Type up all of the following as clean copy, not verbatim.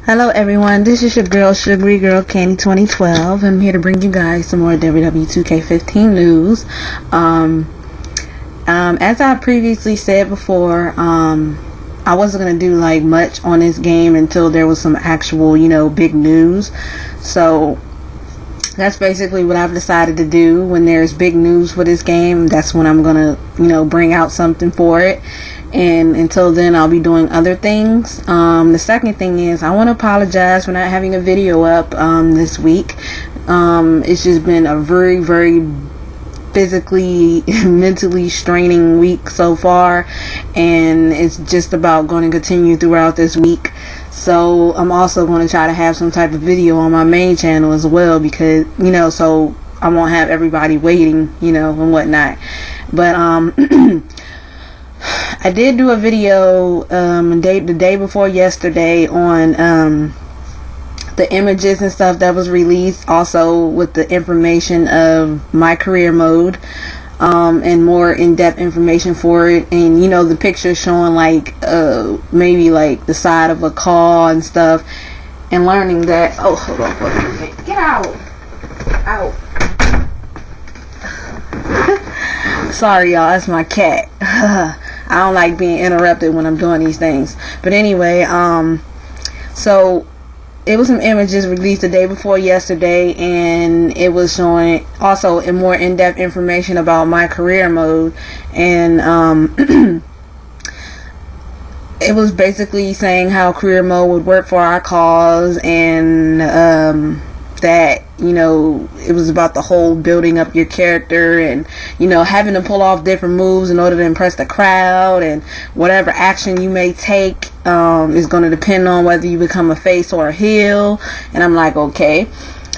Hello everyone, this is your girl Sugary Girl Candy 2012. I'm here to bring you guys some more WWE 2K15 news. As I previously said before, I wasn't going to do like much on this game until there was some actual, big news. So that's basically what I've decided to do. When there's big news for this game, that's when I'm going to, bring out something for it. And until then, I'll be doing other things. The second thing is, I want to apologize for not having a video up this week. It's just been a very, very physically, mentally straining week so far, and it's just about going to continue throughout this week. So I'm also going to try to have some type of video on my main channel as well, because so I won't have everybody waiting, and whatnot. But I did do a video the day before yesterday on the images and stuff that was released, also with the information of MyCareer mode, and more in-depth information for it, and the pictures showing like maybe like the side of a CAW and stuff, and learning that hold on, get out. Sorry y'all, that's my cat. I don't like being interrupted when I'm doing these things. But anyway, so it was some images released the day before yesterday, and it was showing also more in-depth information about MyCareer mode, and it was basically saying how career mode would work for our CAWS, and that it was about the whole building up your character, and having to pull off different moves in order to impress the crowd, and whatever action you may take is going to depend on whether you become a face or a heel. And I'm like, okay.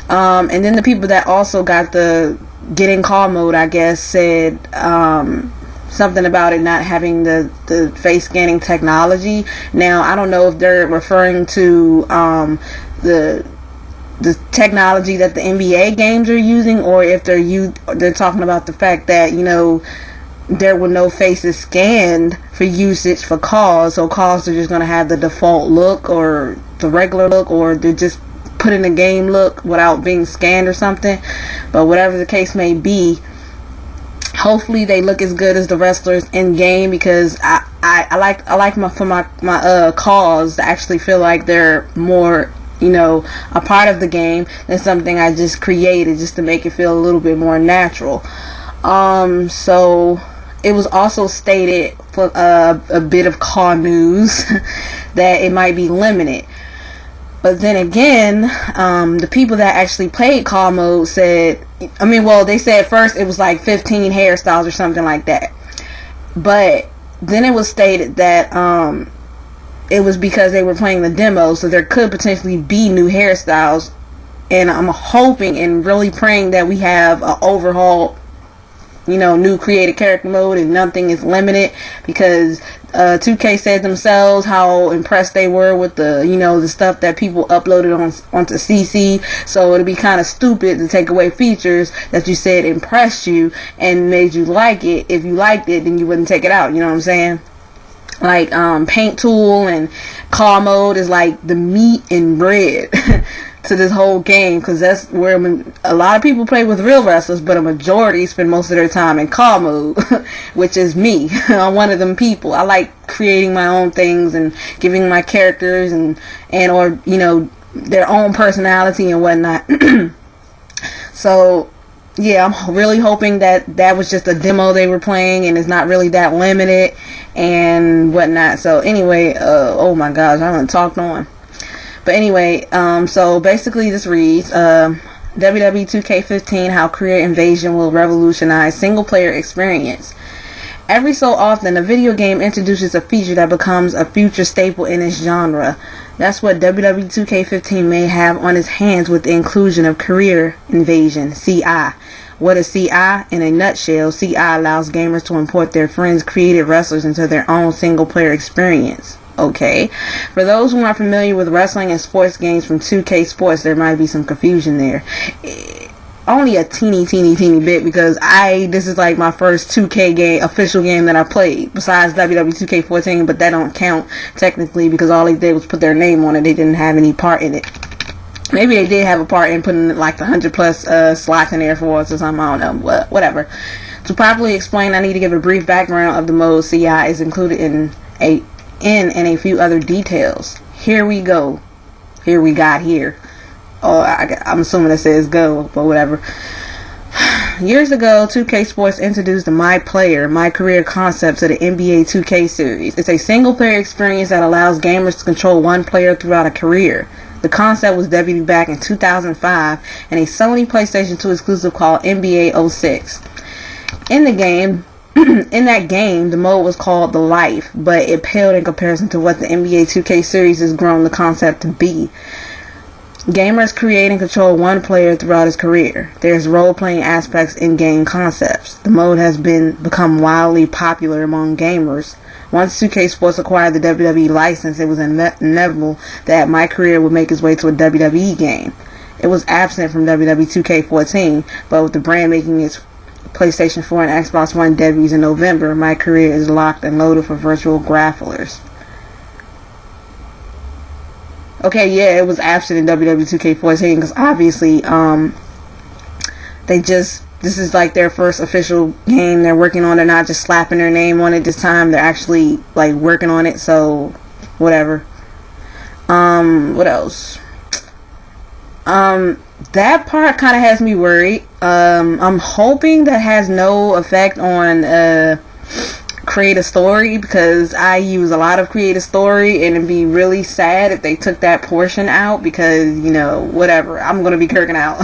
And then the people that also got the getting call mode, I guess, said something about it not having the face scanning technology. Now I don't know if they're referring to the technology that the NBA games are using, or if they're talking about the fact that there were no faces scanned for usage for CAWS, so CAWS are just going to have the default look or the regular look, or they're just put in a game look without being scanned or something. But whatever the case may be, hopefully they look as good as the wrestlers in game, because I like my CAWS to actually feel like they're more a part of the game than something I just created just to make it feel a little bit more natural. So it was also stated for a bit of CAW news that it might be limited. But then again, the people that actually played CAW mode said, they said first it was like 15 hairstyles or something like that. But then it was stated that it was because they were playing the demo, so there could potentially be new hairstyles. And I'm hoping and really praying that we have an overhaul, new created character mode, and nothing is limited, because 2K said themselves how impressed they were with the the stuff that people uploaded onto CC. So it'd be kind of stupid to take away features that you said impressed you and made you like it. If you liked it, then you wouldn't take it out. You know what I'm saying? Like paint tool and CAW mode is like the meat and bread to this whole game, because that's where a lot of people play with real wrestlers, but a majority spend most of their time in CAW mode, which is me. I'm one of them people. I like creating my own things and giving my characters and or their own personality and whatnot. So yeah, I'm really hoping that was just a demo they were playing, and it's not really that limited and whatnot. So anyway, oh my gosh, I haven't talked on. But anyway, so basically this reads, WWE 2K15, how career invasion will revolutionize single player experience. Every so often, a video game introduces a feature that becomes a future staple in its genre. That's what WWE 2K15 may have on its hands with the inclusion of Career Invasion, CI. What is CI? In a nutshell, CI allows gamers to import their friends' created wrestlers into their own single-player experience. Okay. For those who aren't familiar with wrestling and sports games from 2K Sports, there might be some confusion there. only a teeny bit, because this is like my first 2K game, official game that I played, besides WWE 2K14, but that don't count technically because all they did was put their name on it. They didn't have any part in it. Maybe they did have a part in putting like the 100 plus slots in there for us or something. I don't know. Whatever. To properly explain, I need to give a brief background of the mode CI is included in a few other details. Here we go. Here we got here. Oh, I'm assuming it says go, but whatever. Years ago, 2K Sports introduced the MyCareer concept to the NBA 2K series. It's a single-player experience that allows gamers to control one player throughout a career. The concept was debuted back in 2005 in a Sony PlayStation 2 exclusive called NBA 06. In that game, the mode was called The Life, but it paled in comparison to what the NBA 2K series has grown the concept to be. Gamers create and control one player throughout his career. There's role-playing aspects in game concepts. The mode has become wildly popular among gamers. Once 2K Sports acquired the WWE license, it was inevitable that MyCareer would make its way to a WWE game. It was absent from WWE 2K14, but with the brand making its PlayStation 4 and Xbox One debuts in November, MyCareer is locked and loaded for virtual grapplers. Okay, yeah, it was absent in WWE 2K14 because obviously, this is like their first official game they're working on. They're not just slapping their name on it this time. They're actually like working on it. So, whatever. What else? That part kind of has me worried. I'm hoping that has no effect on create a story, because I use a lot of create a story, and it'd be really sad if they took that portion out, because whatever, I'm gonna be kirking out.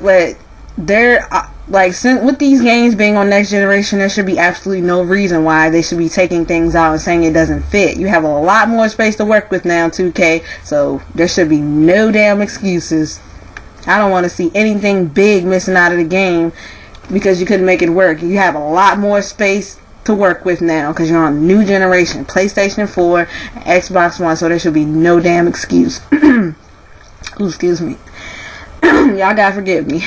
But they're with these games being on next generation, there should be absolutely no reason why they should be taking things out and saying it doesn't fit. You have a lot more space to work with now, 2K, so there should be no damn excuses. I don't want to see anything big missing out of the game because you couldn't make it work. You have a lot more space to work with now because you're on new generation, PlayStation 4, Xbox One, so there should be no damn excuse. Ooh, excuse me. Y'all gotta forgive me.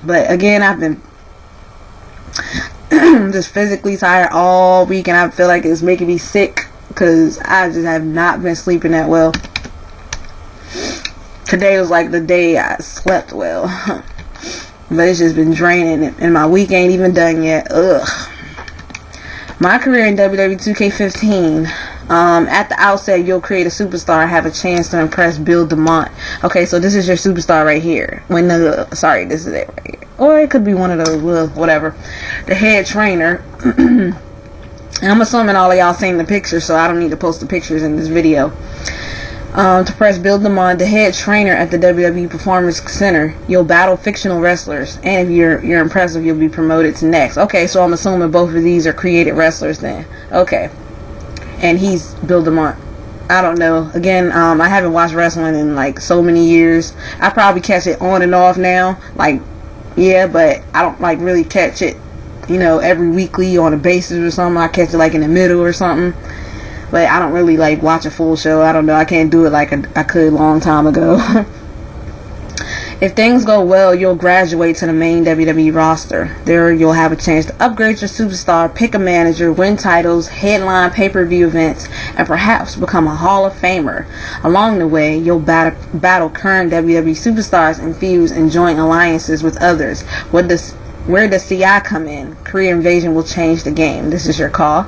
But again, I've been just physically tired all week, and I feel like it's making me sick because I just have not been sleeping that well. Today was like the day I slept well. But it's just been draining, and my week ain't even done yet. Ugh. MyCareer in WWE 2K15. At the outset, you'll create a superstar and have a chance to impress Bill DeMont. Okay, so this is your superstar right here. Sorry, this is it right here. Or it could be one of those, whatever. The head trainer. And I'm assuming all of y'all seen the picture, so I don't need to post the pictures in this video. To press Bill DeMont, the head trainer at the WWE Performance Center. You'll battle fictional wrestlers, and if you're impressive, you'll be promoted to next. Okay, so I'm assuming both of these are created wrestlers then. Okay. And he's Bill DeMont. I don't know. Again, I haven't watched wrestling in like so many years. I probably catch it on and off now. Yeah, but I don't really catch it, every weekly on a basis or something. I catch it in the middle or something. But I don't really watch a full show. I don't know. I can't do it like I could a long time ago. If things go well, you'll graduate to the main WWE roster. There you'll have a chance to upgrade your superstar, pick a manager, win titles, headline pay-per-view events, and perhaps become a Hall of Famer. Along the way, you'll battle current WWE superstars and fuse and join alliances with others. Where does CI come in? Career Invasion will change the game. This is your call.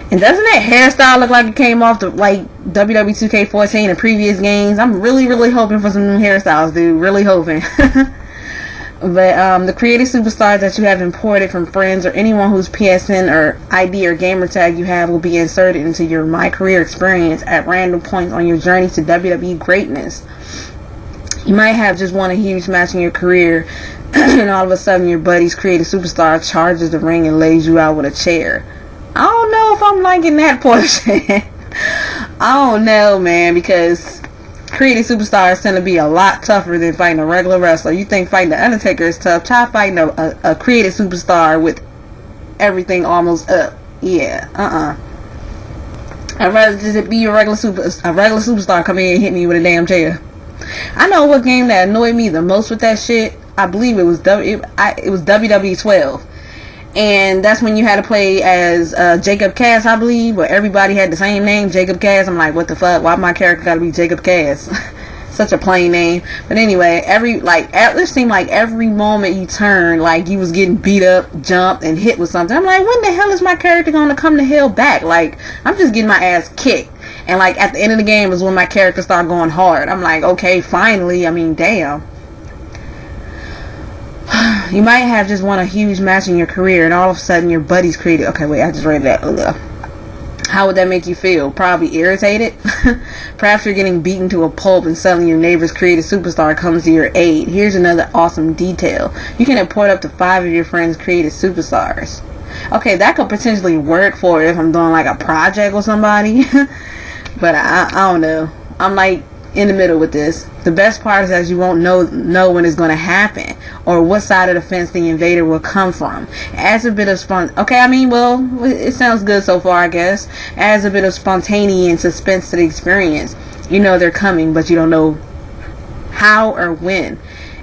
And doesn't that hairstyle look like it came off the WWE 2K14 and previous games? I'm really hoping for some new hairstyles, dude. Really hoping. But the creative superstars that you have imported from friends or anyone whose PSN or ID or gamer tag you have will be inserted into your MyCareer experience at random points on your journey to WWE greatness. You might have just won a huge match in your career, and all of a sudden your buddy's creative superstar charges the ring and lays you out with a chair. I don't know if I'm liking that portion. I don't know, man, because creative superstars tend to be a lot tougher than fighting a regular wrestler. You think fighting the Undertaker is tough? Try fighting a creative superstar with everything almost up. Yeah, I'd rather just be a regular superstar come in and hit me with a damn chair. I know what game that annoyed me the most with that shit. I believe it was WWE 12. And that's when you had to play as Jacob CAWS, I believe, where everybody had the same name, Jacob CAWS. I'm like, what the fuck? Why my character gotta be Jacob CAWS? Such a plain name. But anyway, it seemed like every moment you turned, like you was getting beat up, jumped, and hit with something. I'm like, when the hell is my character gonna come the hell back? Like, I'm just getting my ass kicked. And like at the end of the game is when my character started going hard. I'm like, okay, finally. I mean, damn. You might have just won a huge match in your career, and all of a sudden your buddies created. Okay, wait, I just read that. Ugh. How would that make you feel? Probably irritated. Perhaps you're getting beaten to a pulp and suddenly your neighbor's created superstar comes to your aid. Here's another awesome detail. You can import up to 5 of your friends' created superstars. Okay, that could potentially work for if I'm doing like a project with somebody. But I don't know. I'm like in the middle with this. The best part is that you won't know when it's going to happen or what side of the fence the invader will come from. It adds a bit of okay, I mean, well, it sounds good so far, I guess. It adds a bit of spontaneity and suspense to the experience. You know they're coming, but you don't know how or when.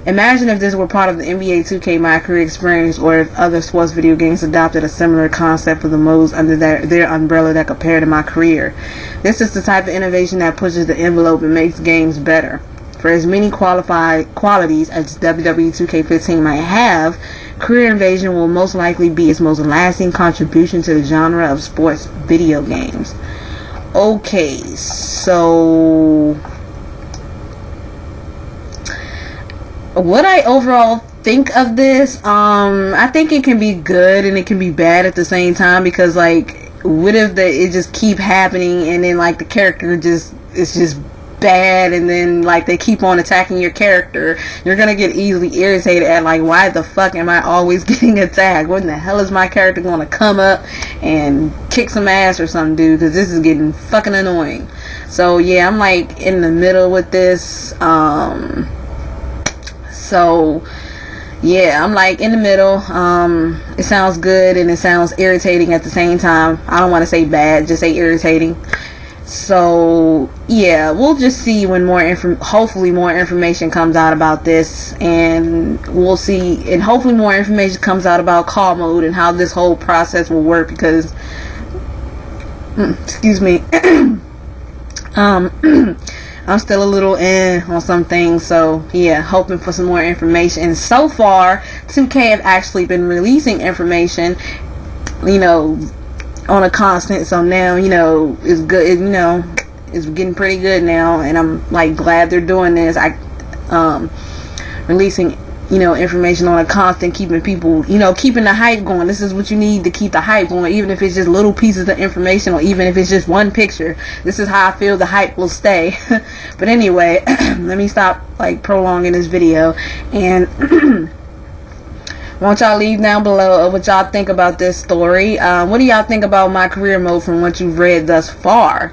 Imagine if this were part of the NBA 2K MyCareer experience, or if other sports video games adopted a similar concept for the modes under their umbrella that compared to MyCareer. This is the type of innovation that pushes the envelope and makes games better. For as many qualities as WWE 2K15 might have, Career Invasion will most likely be its most lasting contribution to the genre of sports video games. Okay, so what I overall think of this, I think it can be good and it can be bad at the same time, because like, what if it just keep happening and then like the character is just bad, and then like they keep on attacking your character. You're gonna get easily irritated at like, why the fuck am I always getting attacked? When the hell is my character gonna come up and kick some ass or something, dude? Because this is getting fucking annoying. So yeah, I'm like in the middle with this. So yeah, I'm like in the middle. It sounds good and it sounds irritating at the same time. I don't want to say bad, just say irritating. So yeah, we'll just see when hopefully more information comes out about this, and we'll see, and hopefully more information comes out about CAW mode and how this whole process will work, because excuse me, I'm still a little on some things. So yeah, hoping for some more information. And so far 2K have actually been releasing information, you know, on a constant. So now, you know, it's good. You know, it's getting pretty good now, and I'm like glad they're doing this. Releasing, you know, information on a constant, keeping people, you know, keeping the hype going. This is what you need to keep the hype going, even if it's just little pieces of information, or even if it's just one picture. This is how I feel the hype will stay. But anyway, let me stop like prolonging this video, and won't y'all leave down below what y'all think about this story. What do y'all think about MyCareer mode from what you've read thus far?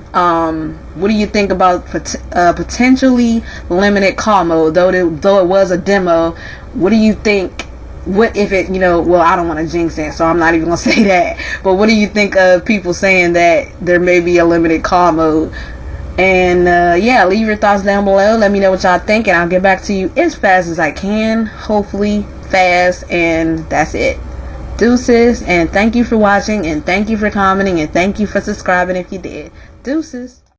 What do you think about potentially limited CAW mode, though it was a demo? What do you think? What if it, you know, well, I don't want to jinx it, so I'm not even gonna say that, but what do you think of people saying that there may be a limited CAW mode? And yeah, leave your thoughts down below. Let me know what y'all think, and I'll get back to you as fast as I can, hopefully fast. And that's it. Deuces, and thank you for watching, and thank you for commenting, and thank you for subscribing if you did. Deuces.